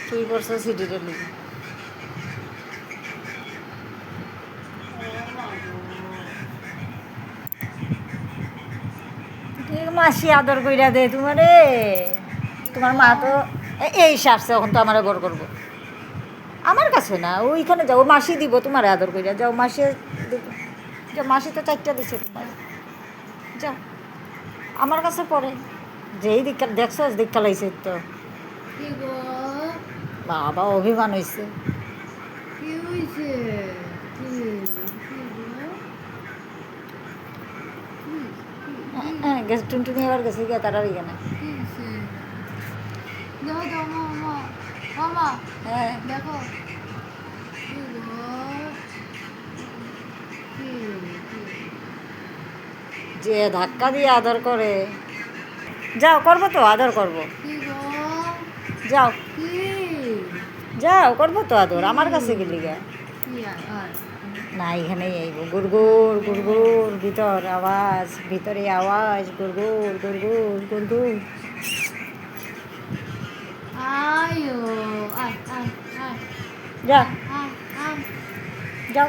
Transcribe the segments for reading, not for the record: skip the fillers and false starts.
তুই করছো সিডিরে লিখে মাসি আদর কইরা দে তোমারে তোমার মা তো এই সারছে এখন তো আমার বড় করবো আমার কাছে না ওইখানে যাও মাসি দিব তোমার আদর কইরা যাও মাসি যাও মাসি তো 4টা দিছে তোমার যাও আমার কাছে পড়ে যেই দিককাল দেখছো দিককাল হয়েছে তো বাবা অভিমান হয়েছে গেছে টুনটুনি আবার গেছে গিয়ে তারা এখানে হ্যাঁ দেখো যে ধাক্কা দিয়ে আদর করে যাও করবো তো আদর করবো যাও যাও করবো তো আদর আমার কাছে গেলি গা না এখানেই আইব গুড়গুড় গুড়গুড় ভিতর আওয়াজ ভিতরে আওয়াজ গুড়গুড় গুড়গুড় গুড়গুড় যাও যাও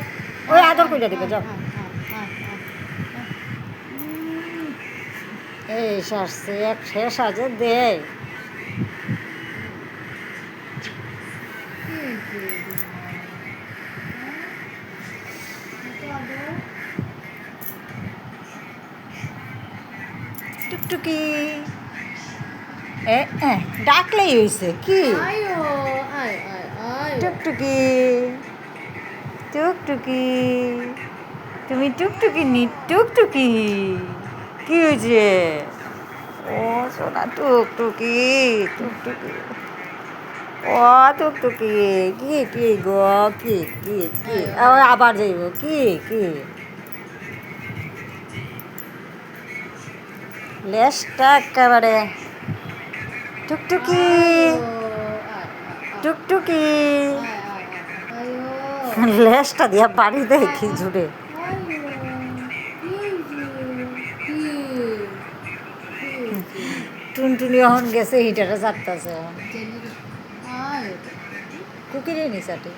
ওই আদর করে দিবে যাও এই সারছে এক শেষ আছে দেয় টুকটুকি ডাকলেই হয়েছে কি টুকটুকি টুকটুকি তুমি টুকটুকি নি টুকটুকি কি হয়েছে ও সোনা টুকটুকি টুকটুকি ও টুকটুকি কি কি গো কি কি কি আবার যাইব কি কি লেজটা একেবারে টুকটুকি টুকটুকি লেজটা দিয়া বাড়ি দেয় কি জুড়ে টুনটুনি এখন গেছে হিটারে চাপতেছে এখন কুকিরে নি চাটে